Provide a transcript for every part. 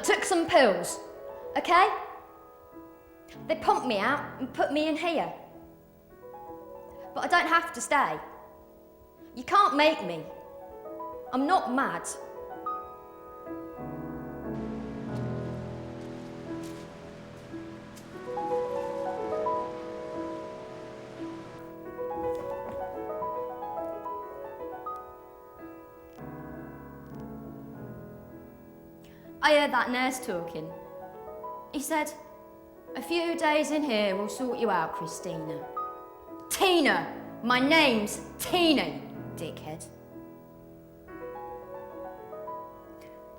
took some pills, okay? They pumped me out and put me in here. But I don't have to stay. You can't make me. I'm not mad. I heard that nurse talking. He said, "A few days in here will sort you out, Christina." Tina! My name's Tina, dickhead.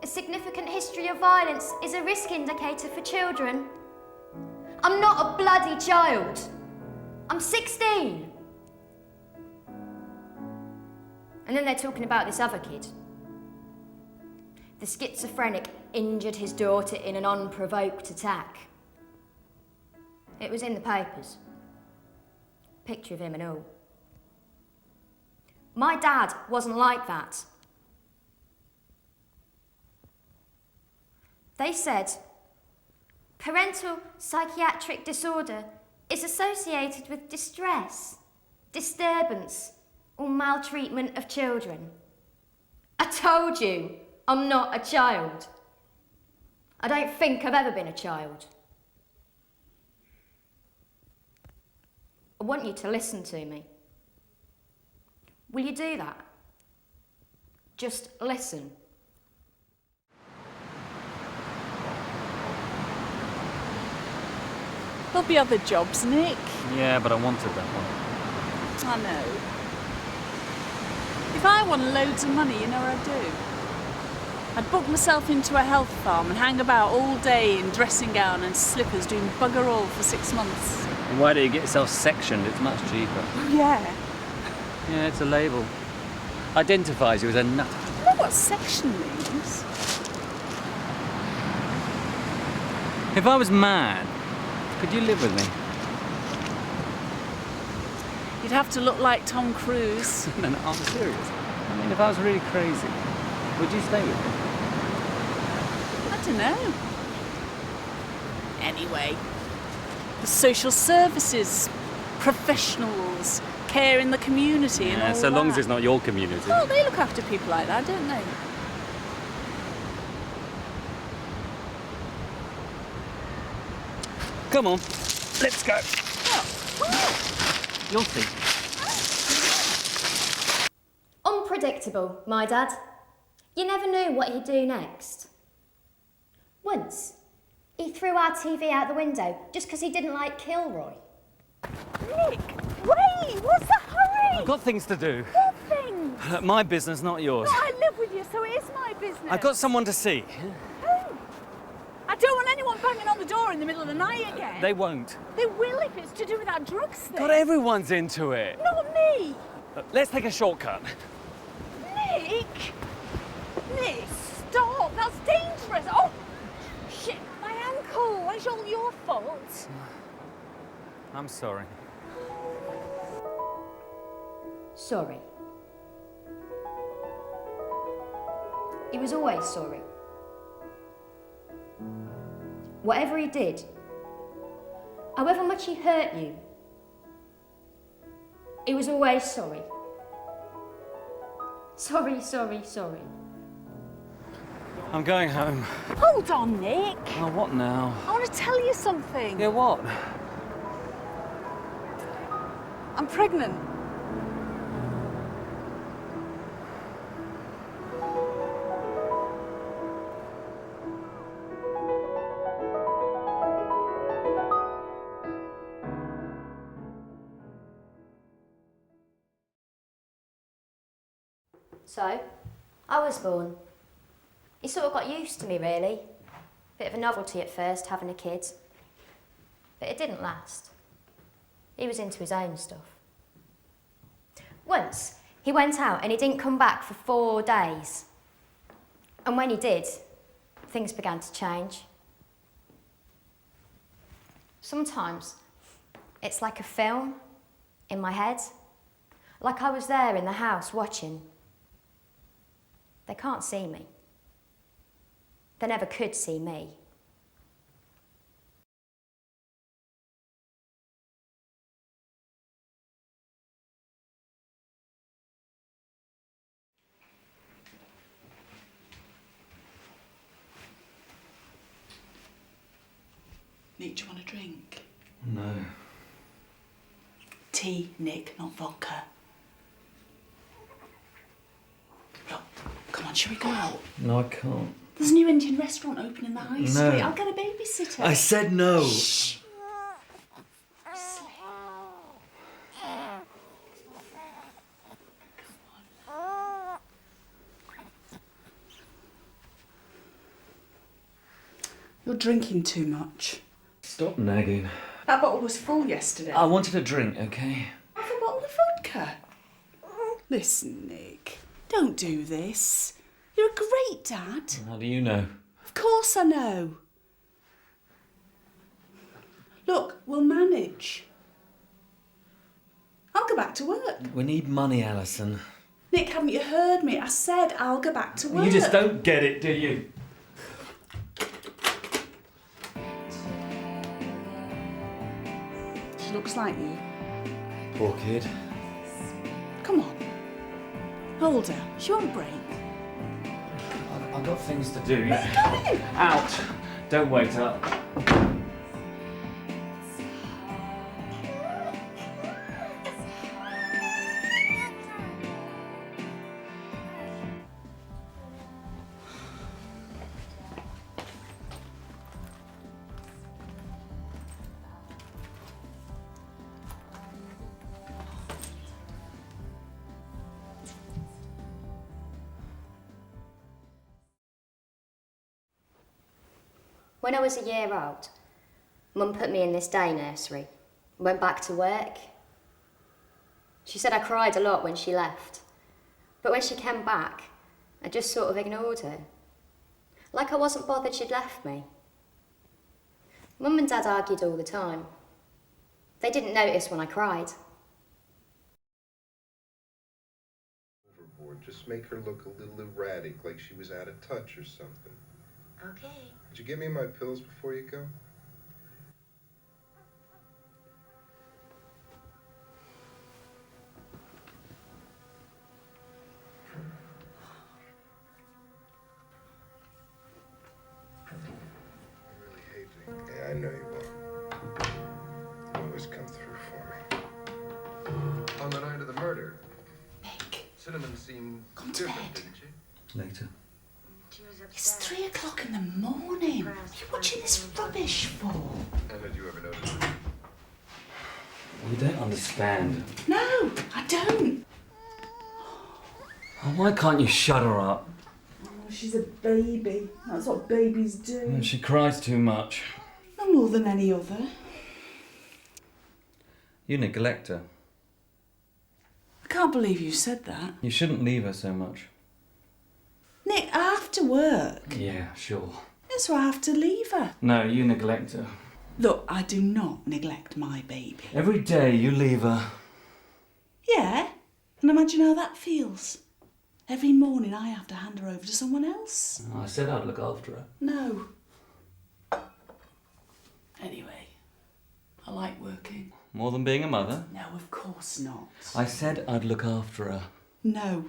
A significant history of violence is a risk indicator for children. I'm not a bloody child. I'm 16. And then they're talking about this other kid. The schizophrenic injured his daughter in an unprovoked attack. It was in the papers. Picture of him and all. My dad wasn't like that. They said parental psychiatric disorder is associated with distress, disturbance, or maltreatment of children. I told you, I'm not a child. I don't think I've ever been a child. I want you to listen to me. Will you do that? Just listen. There'll be other jobs, Nick. Yeah, but I wanted that one. I know. If I won loads of money, you know what I'd do? I'd book myself into a health farm and hang about all day in dressing gown and slippers doing bugger all for 6 months. And why do you get yourself sectioned? It's much cheaper. Oh, yeah. Yeah, it's a label. Identifies you as a nut. You know what section means? If I was mad, could you live with me? You'd have to look like Tom Cruise. No, I'm serious. I mean, if I was really crazy, would you stay with me? I don't know. Anyway, the social services, professionals, care in the community and all so long as that. it's not your community. Well, they look after people like that, don't they? Come on, let's go. Oh. You'll see. Unpredictable, my dad. You never knew what he'd do next. Once, he threw our TV out the window just because he didn't like Kilroy. Nick, wait! What's the hurry? I've got things to do. What things? My business, not yours. No, I live with you, so it is my business. I've got someone to see. Who? I don't want anyone banging on the door in the middle of the night again. They won't. They will if it's to do with that drugs thing. God, everyone's into it. Not me. Let's take a shortcut. Nick! Nick, stop! That's dangerous! Oh! Shit, my ankle! It's all your fault. I'm sorry. Sorry. He was always sorry. Whatever he did, however much he hurt you, he was always sorry. Sorry, sorry, sorry. I'm going home. Hold on, Nick. Oh, what now? I want to tell you something. Yeah, what? I'm pregnant. So, I was born. He sort of got used to me, really. Bit of a novelty at first, having a kid. But it didn't last. He was into his own stuff. Once, he went out and he didn't come back for 4 days. And when he did, things began to change. Sometimes, it's like a film in my head. Like I was there in the house watching. They can't see me. They never could see me. Nick, do you want a drink? No. Tea, Nick, not vodka. Look, come on, shall we go out? No, I can't. There's a new Indian restaurant open in the high street. No. I'll get a babysitter. I said no. Shh. You're drinking too much. Stop nagging. That bottle was full yesterday. I wanted a drink, okay? Have a bottle of vodka. Listen, Nick, don't do this. You're a great dad. How do you know? Of course I know. Look, we'll manage. I'll go back to work. We need money, Alison. Nick, haven't you heard me? I said I'll go back to work. You just don't get it, do you? She looks like you. Poor kid. Come on. Hold her. She won't break. I've got things to do. Where are you going? Out! Don't wait up. When I was a year old, Mum put me in this day nursery, went back to work. She said I cried a lot when she left, but when she came back, I just sort of ignored her. Like I wasn't bothered she'd left me. Mum and Dad argued all the time. They didn't notice when I cried. Overboard. Just make her look a little erratic, like she was out of touch or something. Okay. Did you give me my pills before you go? I really hate it. Yeah, I know you will. You always come through for me. On the night of the murder, Nick, Cinnamon seemed come to different, bed. didn't she? Later. It's 3 o'clock in the morning. What are you watching this rubbish for? And had you ever noticed? You don't understand. No, I don't. Oh, why can't you shut her up? Oh, she's a baby. That's what babies do. She cries too much. No more than any other. You neglect her. I can't believe you said that. You shouldn't leave her so much. Nick, I have to work. Yeah, sure. That's why I have to leave her. No, you neglect her. Look, I do not neglect my baby. Every day you leave her. Yeah, and imagine how that feels. Every morning I have to hand her over to someone else. I said I'd look after her. No. Anyway, I like working. More than being a mother? No, of course not. I said I'd look after her. No.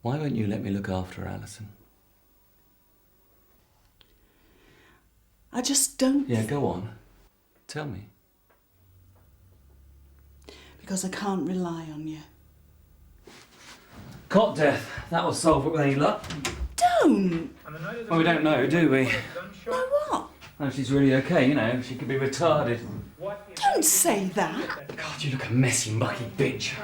Why won't you let me look after her, Alison? I just don't. Yeah, go on. Tell me. Because I can't rely on you. Cot death. That'll solve it with any luck. Don't! Well, we don't know, do we? No, what? No, she's really okay, you know. She could be retarded. Don't say that. God, you look a messy, mucky bitch.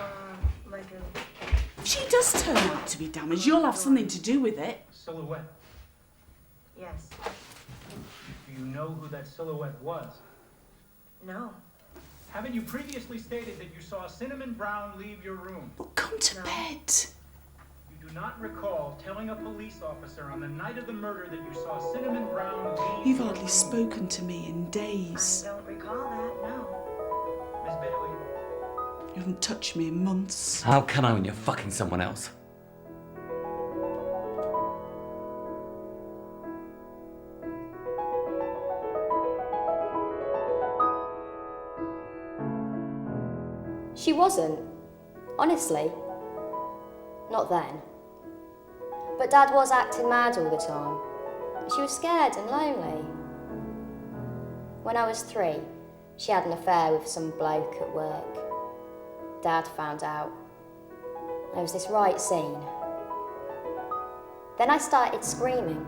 If she does turn out to be damaged, you'll have something to do with it. Silhouette. Yes. Do you know who that silhouette was? No. Haven't you previously stated that you saw Cinnamon Brown leave your room? Well, come to bed. You do not recall telling a police officer on the night of the murder that you saw Cinnamon Brown leave You've your hardly room? spoken to me in I days. don't recall that, no. Miss Bailey, You haven't touched me in months. How can I when you're fucking someone else? She wasn't, honestly. Not then. But Dad was acting mad all the time. She was scared and lonely. When I was 3, she had an affair with some bloke at work. Dad found out. There was this right scene. Then I started screaming,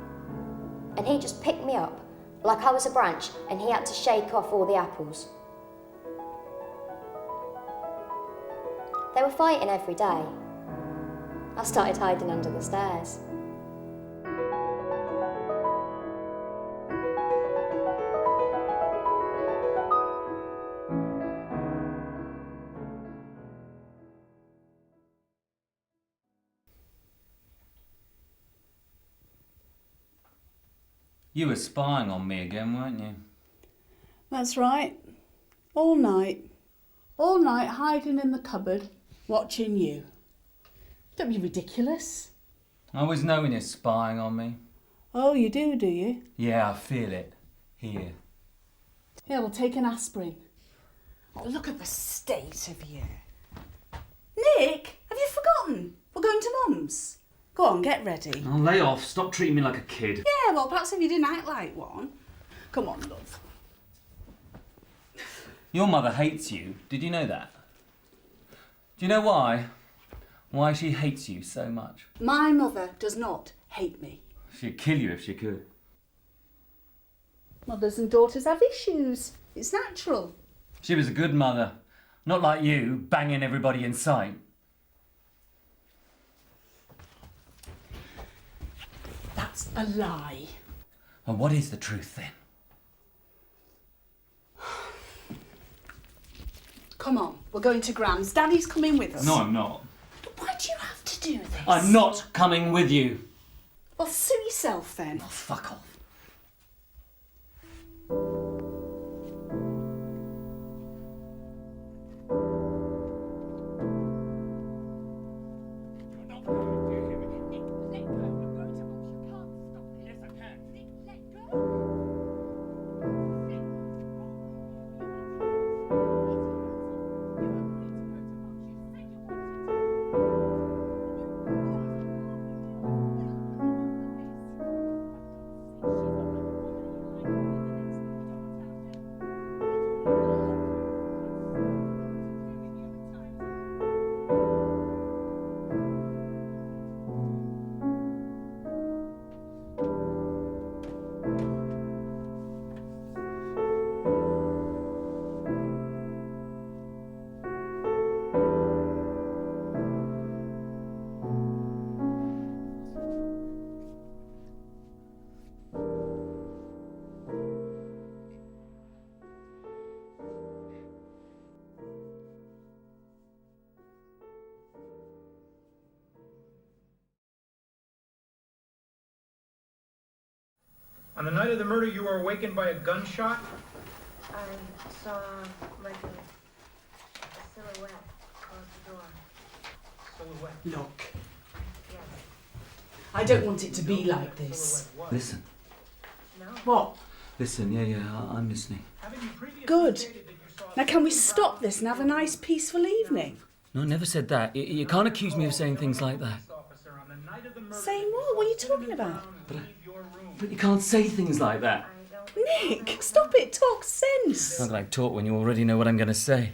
and he just picked me up like I was a branch, and he had to shake off all the apples. They were fighting every day. I started hiding under the stairs. You were spying on me again, weren't you? That's right. All night. All night hiding in the cupboard, watching you. Don't be ridiculous. I always know when you're spying on me. Oh, you do you? Yeah, I feel it. Here. Here, we'll take an aspirin. Oh, look at the state of you. Nick, have you forgotten? We're going to Mum's. Go on, get ready. Oh, lay off. Stop treating me like a kid. Yeah, well, perhaps if you didn't act like one. Come on, love. Your mother hates you. Did you know that? Do you know why? Why she hates you so much? My mother does not hate me. She'd kill you if she could. Mothers and daughters have issues. It's natural. She was a good mother. Not like you, banging everybody in sight. That's a lie. Well, what is the truth then? Come on, we're going to Gram's. Daddy's coming with us. No, I'm not. But why do you have to do this? I'm not coming with you. Well, sue yourself then. Oh, fuck off. On the night of the murder, you were awakened by a gunshot? I saw like a silhouette close the door. Silhouette. Look, Yes. I don't want it to be like this. Silhouette what? Listen. No. What? Listen, yeah, I'm listening. Haven't you previously Good. stated that you saw Now can we stop this and have a nice peaceful evening? No, I never said that. You can't accuse me of saying things like that. Saying what? What are you talking about? But you can't say things like that. Nick, stop it. Talk sense. Not like talk when you already know what I'm going to say.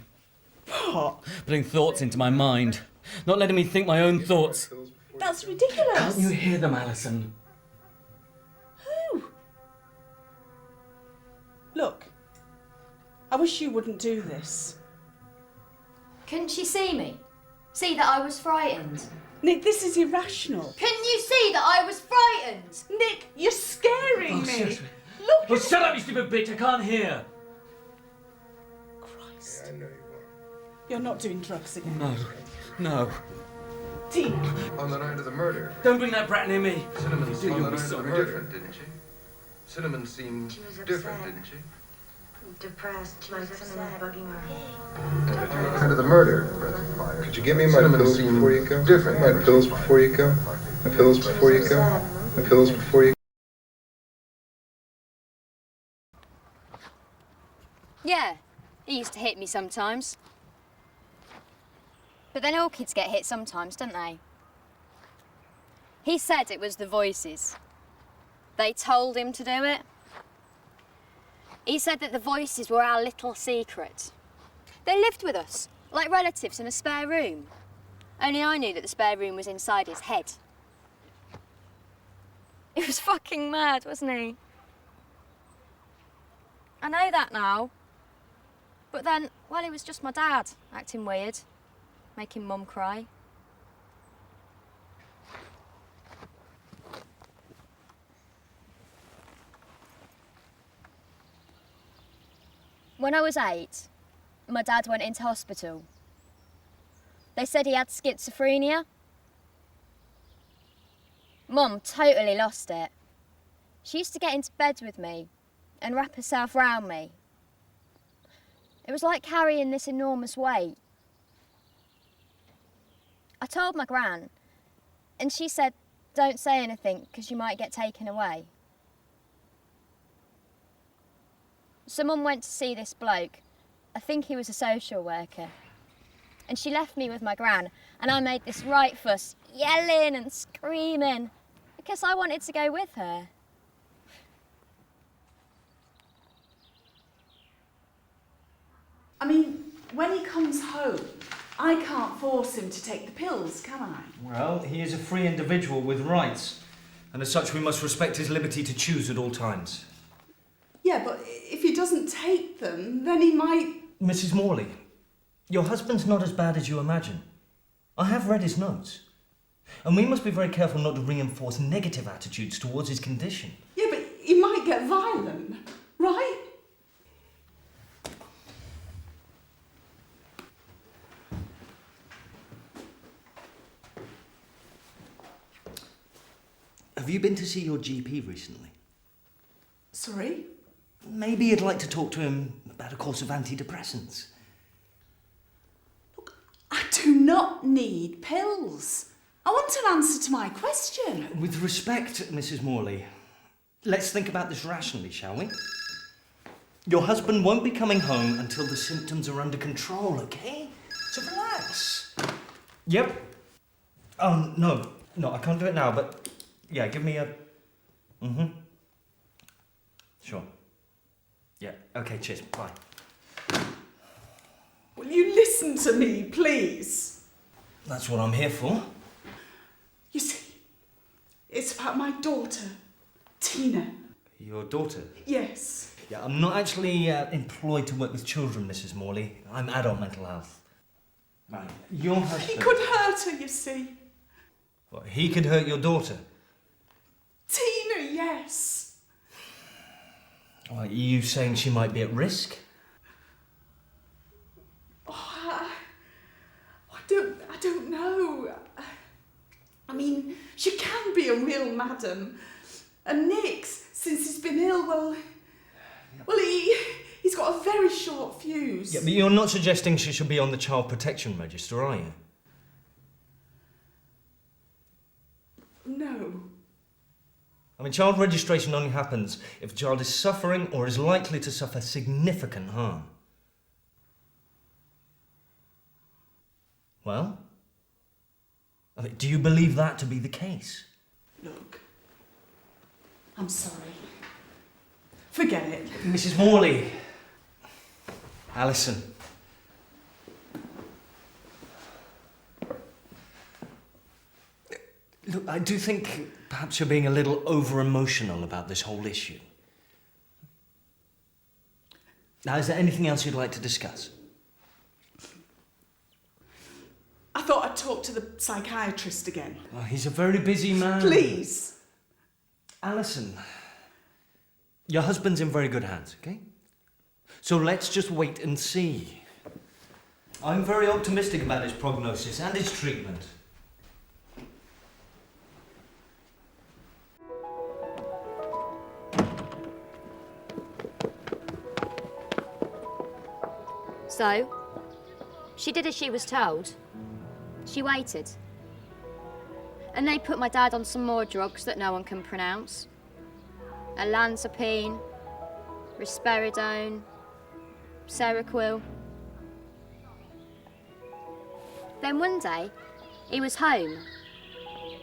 What? Putting thoughts into my mind. Not letting me think my own thoughts. That's ridiculous. Can't you hear them, Alison? Who? Look, I wish you wouldn't do this. Couldn't she see me? See that I was frightened? Nick, this is irrational. Couldn't you see that I was frightened? Nick, you're scaring me. seriously. Look Well, at shut up, you stupid bitch. I can't hear. Christ. Yeah, I know you are. You're not doing drugs again. No. Tina. On the night of the murder, Don't bring that brat near me. Cinnamon, You do, on you'll the be night of the sorry. murder, different, didn't she? Cinnamon seemed She was different, upset. didn't she? Depressed, like something bugging her. And on the night of the murder, could you give me my pills before you go? Different. My pills before you go? My pills before you go? My pills before you go? Yeah, he used to hit me sometimes. But then all kids get hit sometimes, don't they? He said it was the voices. They told him to do it. He said that the voices were our little secret. They lived with us, like relatives in a spare room. Only I knew that the spare room was inside his head. He was fucking mad, wasn't he? I know that now. But then, well, he was just my dad, acting weird, making Mum cry. When I was 8, my dad went into hospital. They said he had schizophrenia. Mum totally lost it. She used to get into bed with me and wrap herself round me. It was like carrying this enormous weight. I told my gran, and she said, don't say anything because you might get taken away. So Mum went to see this bloke. I think he was a social worker. And she left me with my gran, and I made this right fuss, yelling and screaming, because I wanted to go with her. I mean, when he comes home, I can't force him to take the pills, can I? Well, he is a free individual with rights, and as such we must respect his liberty to choose at all times. Yeah, but if he doesn't take them, then he might... Mrs. Morley, your husband's not as bad as you imagine. I have read his notes. And we must be very careful not to reinforce negative attitudes towards his condition. Yeah, but he might get violent, right? Have you been to see your GP recently? Sorry? Maybe you'd like to talk to him about a course of antidepressants. Look, I do not need pills. I want an answer to my question. With respect, Mrs. Morley, let's think about this rationally, shall we? Your husband won't be coming home until the symptoms are under control, okay? So relax. Yep. Oh, no, I can't do it now, but yeah, give me a... Sure. Yeah, okay, cheers, bye. Will you listen to me, please? That's what I'm here for. You see, it's about my daughter, Tina. Your daughter? Yes. Yeah, I'm not actually employed to work with children, Mrs. Morley. I'm adult mental health. Right. Your husband... He could hurt her, you see. What, he could hurt your daughter? Tina, yes. Are you saying she might be at risk? Oh, I don't know. I mean, she can be a real madam. And Nick's, since he's been ill, well, he's got a very short fuse. Yeah, but you're not suggesting she should be on the child protection register, are you? No. I mean, child registration only happens if the child is suffering or is likely to suffer significant harm. Well? I mean, do you believe that to be the case? Look, I'm sorry. Forget it. Mrs. Morley. Alison. Look, I do think perhaps you're being a little over-emotional about this whole issue. Now, is there anything else you'd like to discuss? I thought I'd talk to the psychiatrist again. Oh, he's a very busy man. Please. Alison, your husband's in very good hands, okay? So let's just wait and see. I'm very optimistic about his prognosis and his treatment. So, she did as she was told. She waited. And they put my dad on some more drugs that no one can pronounce. Olanzapine, risperidone, Seroquel. Then one day, he was home.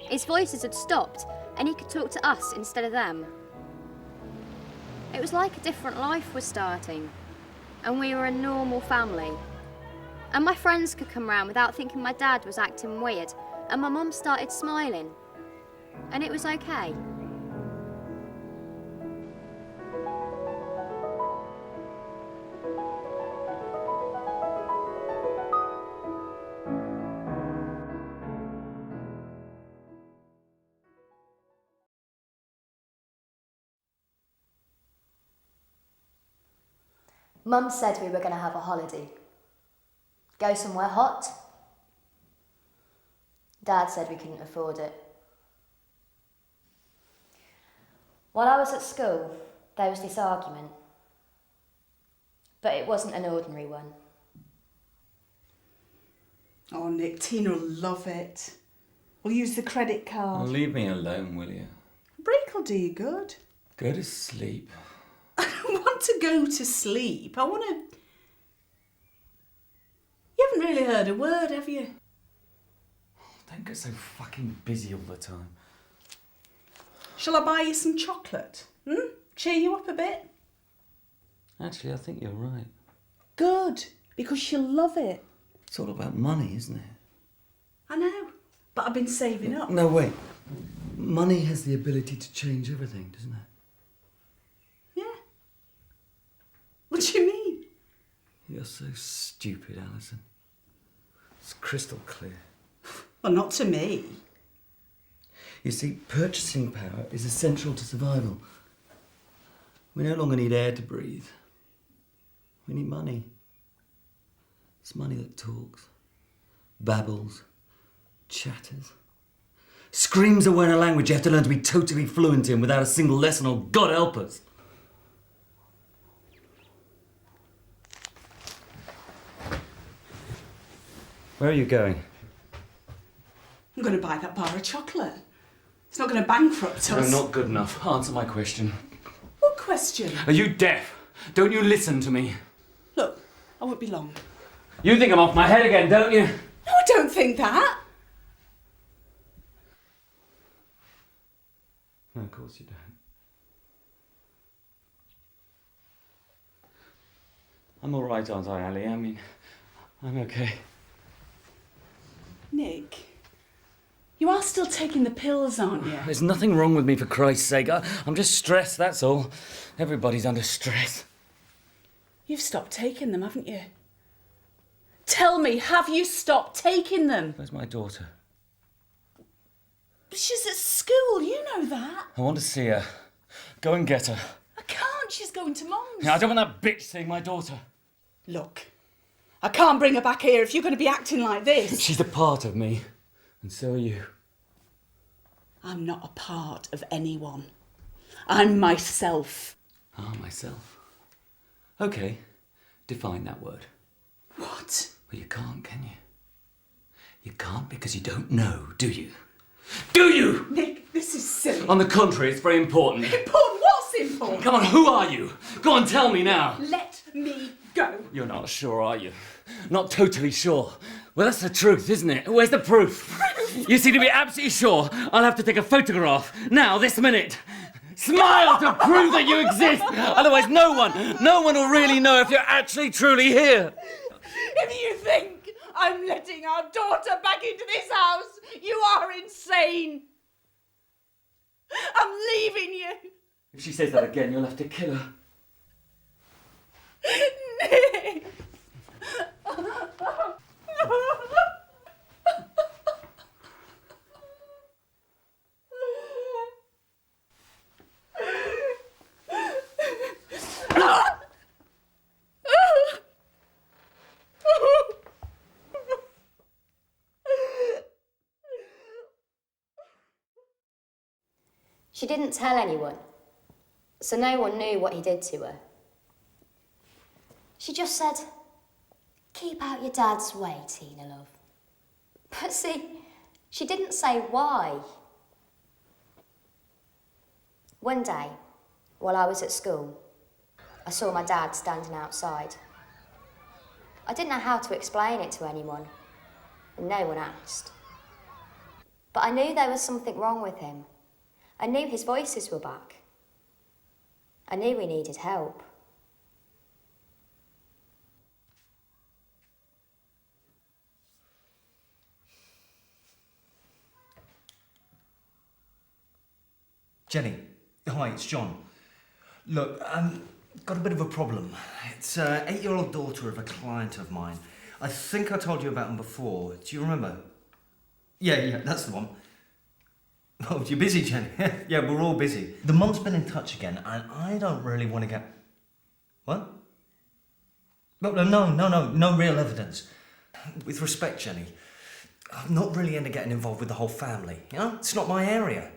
His voices had stopped and he could talk to us instead of them. It was like a different life was starting, and we were a normal family. And my friends could come round without thinking my dad was acting weird, and my mum started smiling. And it was okay. Mum said we were going to have a holiday. Go somewhere hot. Dad said we couldn't afford it. While I was at school, there was this argument. But it wasn't an ordinary one. Oh, Nick, Tina will love it. We'll use the credit card. Well, leave me alone, will you? A break will do you good. Go to sleep. I don't want to go to sleep. I want to... You haven't really heard a word, have you? Don't get so fucking busy all the time. Shall I buy you some chocolate? Cheer you up a bit? Actually, I think you're right. Good, because she'll love it. It's all about money, isn't it? I know, but I've been saving up. No, wait. Money has the ability to change everything, doesn't it? Yeah. What do you mean? You're so stupid, Alison. It's crystal clear. Well, not to me. You see, purchasing power is essential to survival. We no longer need air to breathe. We need money. It's money that talks, babbles, chatters, screams a word in a language you have to learn to be totally fluent in without a single lesson, or God help us. Where are you going? I'm going to buy that bar of chocolate. It's not going to bankrupt us. No, not good enough. Answer my question. What question? Are you deaf? Don't you listen to me? Look, I won't be long. You think I'm off my head again, don't you? No, I don't think that. No, of course you don't. I'm all right, aren't I, Ali? I mean, I'm okay. Nick, you are still taking the pills, aren't you? There's nothing wrong with me, for Christ's sake. I'm just stressed, that's all. Everybody's under stress. You've stopped taking them, haven't you? Tell me, have you stopped taking them? Where's my daughter? She's at school, you know that. I want to see her. Go and get her. I can't, she's going to Mum's. I don't want that bitch seeing my daughter. Look, I can't bring her back here if you're going to be acting like this. She's a part of me, and so are you. I'm not a part of anyone. I'm myself. Ah, myself. Okay, define that word. What? Well, you can't, can you? You can't because you don't know, do you? Do you? Nick, this is silly. On the contrary, it's very important. Important? What's important? Come on, who are you? Go on, tell me now. Let me go. You're not sure, are you? Not totally sure. Well, that's the truth, isn't it? Where's the proof? You see, to be absolutely sure, I'll have to take a photograph. Now, this minute. Smile to prove that you exist. Otherwise, no one will really know if you're actually truly here. If you think I'm letting our daughter back into this house, you are insane. I'm leaving you. If she says that again, you'll have to kill her. Nick. She didn't tell anyone, so no one knew what he did to her. She just said, "Keep out your dad's way, Tina, love." But see, she didn't say why. One day, while I was at school, I saw my dad standing outside. I didn't know how to explain it to anyone. and no one asked. But I knew there was something wrong with him. I knew his voices were back. I knew he needed help. Jenny, hi, it's John. Look, got a bit of a problem. It's an 8-year-old daughter of a client of mine. I think I told you about him before. Do you remember? Yeah, that's the one. Oh, you're busy, Jenny. Yeah, we're all busy. The mum's been in touch again, and I don't really want to get... What? No real evidence. With respect, Jenny, I'm not really into getting involved with the whole family, you know? It's not my area.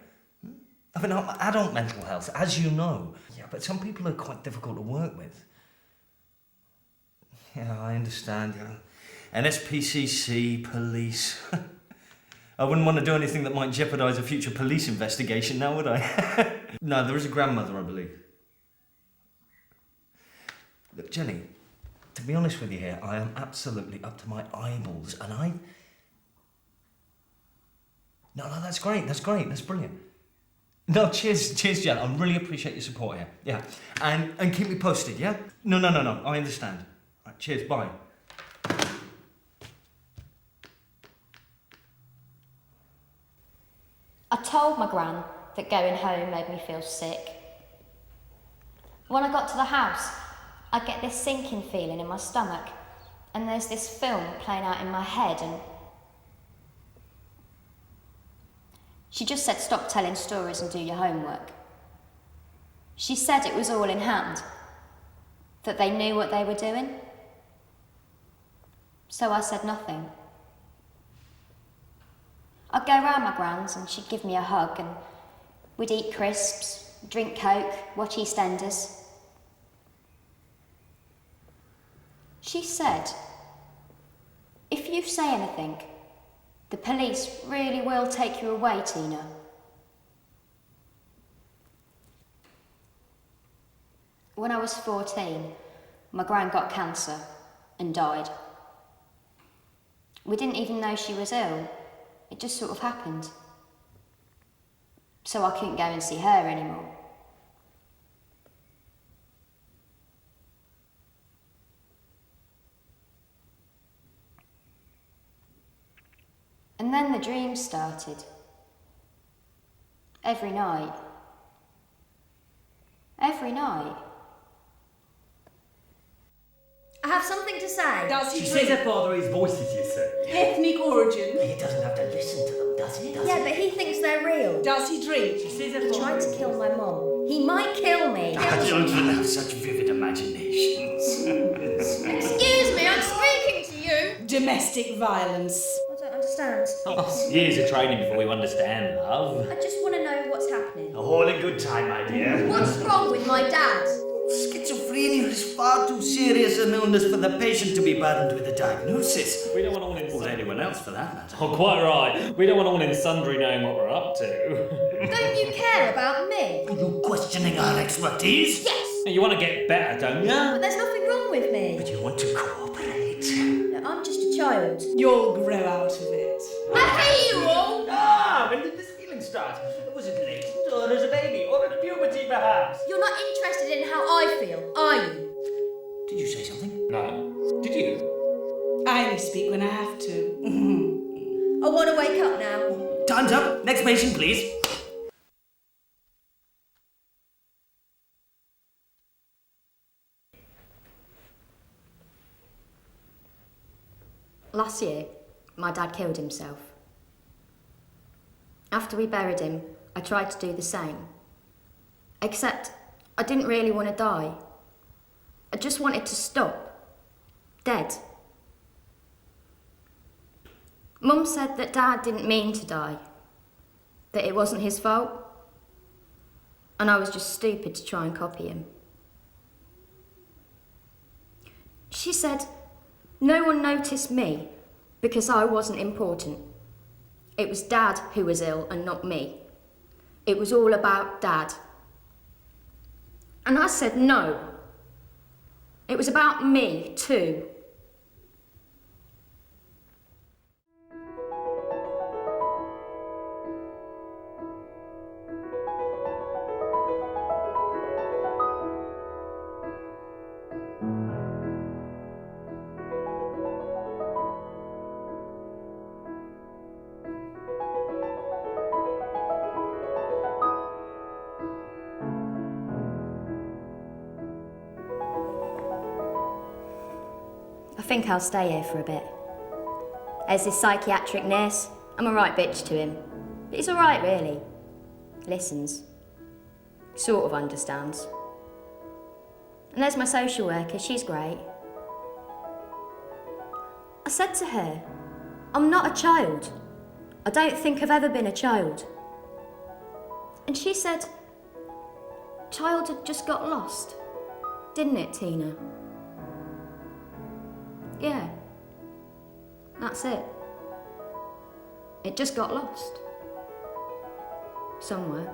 I mean, adult mental health, as you know. Yeah, but some people are quite difficult to work with. Yeah, I understand, yeah. NSPCC, police. I wouldn't want to do anything that might jeopardise a future police investigation now, would I? No, there is a grandmother, I believe. Look, Jenny, to be honest with you here, I am absolutely up to my eyeballs, and I... No, that's great, that's brilliant. No, cheers, Jen. I really appreciate your support here. Yeah. And keep me posted, yeah? No. I understand. Right, cheers, bye. I told my gran that going home made me feel sick. When I got to the house, I get this sinking feeling in my stomach, and there's this film playing out in my head, and she just said stop telling stories and do your homework. She said it was all in hand, that they knew what they were doing. So I said nothing. I'd go round my gran's and she'd give me a hug, and we'd eat crisps, drink Coke, watch EastEnders. She said, if you say anything, the police really will take you away, Tina. When I was 14, my gran got cancer and died. We didn't even know she was ill. It just sort of happened. So I couldn't go and see her anymore. And then the dreams started. Every night. Every night. I have something to say. Does he She drink? says her father is voices, you see. Ethnic origin? He doesn't have to listen to them, does he? Yeah, but he thinks they're real. Does he drink? She says her He father tried to is kill my mum. He might kill me. Children have such vivid imaginations. Excuse me, I'm speaking to you. Domestic violence. I don't understand. Years of training before you understand, love. I just want to know what's happening. All in good time, my dear. What's wrong with my dad? Schizophrenia is far too serious an illness for the patient to be burdened with a diagnosis. We don't want all in... Or anyone else for that matter. Oh, quite right. We don't want all in sundry knowing what we're up to. Don't you care about me? Are you questioning our expertise? Yes. You want to get better, don't you? But there's nothing wrong with me. But you want to cooperate. I'm just a child. You'll grow out of it. I hate you all. When did this feeling start? Was it latent, or as a baby, or at puberty, perhaps? You're not interested in how I feel, are you? Did you say something? No. Did you? I only speak when I have to. I want to wake up now. Time's up. Next patient, please. Last year, my dad killed himself. After we buried him, I tried to do the same. Except I didn't really want to die. I just wanted to stop. Dead. Mum said that Dad didn't mean to die. That it wasn't his fault. And I was just stupid to try and copy him. She said no one noticed me because I wasn't important. It was Dad who was ill and not me. It was all about Dad. And I said no. It was about me too. think I'll stay here for a bit. There's this psychiatric nurse. I'm a right bitch to him. But he's all right, really. Listens. Sort of understands. And there's my social worker. She's great. I said to her, I'm not a child. I don't think I've ever been a child. And she said, childhood just got lost. Didn't it, Tina? Yeah. That's it. It just got lost. Somewhere.